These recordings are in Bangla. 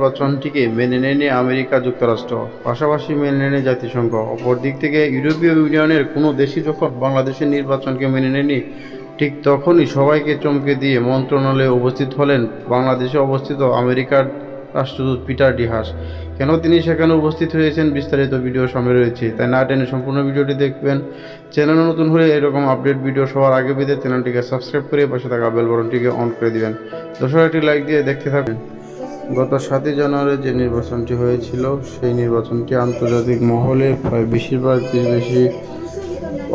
নির্বাচনটিকে মেনে নেয়নি আমেরিকা যুক্তরাষ্ট্র, পাশাপাশি মেনে নেয়নি জাতিসংঘ। অপর দিক থেকে ইউরোপীয় ইউনিয়নের কোনো দেশই যখন বাংলাদেশের নির্বাচনকে মেনে নেয়নি, ঠিক তখনই সবাইকে চমকে দিয়ে মন্ত্রণালয়ে উপস্থিত হলেন বাংলাদেশে অবস্থিত আমেরিকার রাষ্ট্রদূত পিটার ডি হাস। কেন তিনি সেখানে উপস্থিত হয়েছেন বিস্তারিত ভিডিও সামনে রয়েছে, তাই না টেনে সম্পূর্ণ ভিডিওটি দেখবেন। চ্যানেলে নতুন হলে এরকম আপডেট ভিডিও সবার আগে পেতে চ্যানেলটিকে সাবস্ক্রাইব করে পাশে থাকা বেল বাটনটিকে অন করে দিবেন। দর্শক একটি লাইক দিয়ে দেখতে থাকবেন। গত 7 জানুয়ারি যে নির্বাচনটি হয়েছিল, সেই নির্বাচনটি আন্তর্জাতিক মহলে প্রায় বেশিরভাগ দেশই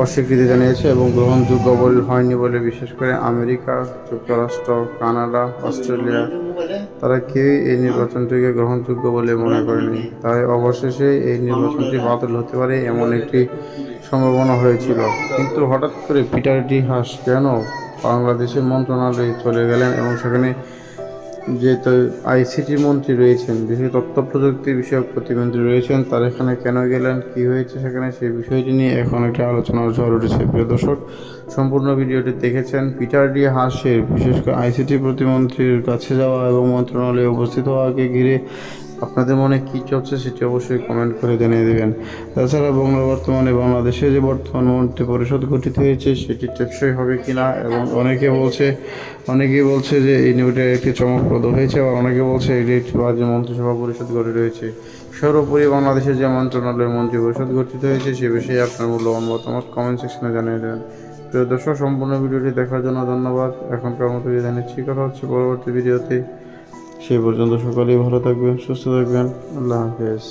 অস্বীকৃতি জানিয়েছে এবং গ্রহণযোগ্য হয়নি বলে বিশেষ করে আমেরিকা যুক্তরাষ্ট্র, কানাডা, অস্ট্রেলিয়া তারা কেউই এই নির্বাচনটিকে গ্রহণযোগ্য বলে মনে করেনি। তাই অবশেষে এই নির্বাচনটি বাতিল হতে পারে এমন একটি সম্ভাবনা হয়েছিল। কিন্তু হঠাৎ করে পিটার ডি হাস কেন বাংলাদেশের মন্ত্রণালয়ে চলে গেলেন এবং সেখানে যে আইসিটি মন্ত্রী রয়েছেন, বিশেষ তথ্য প্রযুক্তি বিষয়ক প্রতিমন্ত্রী রয়েছেন, তার এখানে কেন গেলেন, কি হয়েছে সেখানে, সেই বিষয়টি নিয়ে এখন একটা আলোচনার ঝড় উঠেছে। প্রিয় দর্শক, সম্পূর্ণ ভিডিওটি দেখেছেন। পিটার ডি হাসের বিশেষ করে আইসিটি প্রতিমন্ত্রীর কাছে যাওয়া এবং মন্ত্রণালয়ে উপস্থিত হওয়াকে ঘিরে আপনাদের মনে কী চলছে সেটি অবশ্যই কমেন্ট করে জানিয়ে দেবেন। তাছাড়া বর্তমানে বাংলাদেশে যে বর্তমান মন্ত্রী পরিষদ গঠিত হয়েছে সেটি টেকসই হবে কিনা, এবং অনেকেই বলছে যে এই নিউটা একটি চমকপ্রদ হয়েছে, আবার অনেকে বলছে এটি একটি বাজে মন্ত্রিসভা পরিষদ গঠিত হয়েছে। সর্বোপরি বাংলাদেশের যে মন্ত্রণালয় মন্ত্রী পরিষদ গঠিত হয়েছে সে বিষয়ে আপনার মূল্যবান মতামত কমেন্ট সেকশনে জানিয়ে দেবেন। প্রিয় দর্শক, সম্পূর্ণ ভিডিওটি দেখার জন্য ধন্যবাদ। এখনকার মতো বিদায় নিচ্ছি, কথা হচ্ছে পরবর্তী ভিডিওতে। সেই পর্যন্ত সকলেই ভালো থাকবেন, সুস্থ থাকবেন। আল্লাহ হাফেজ।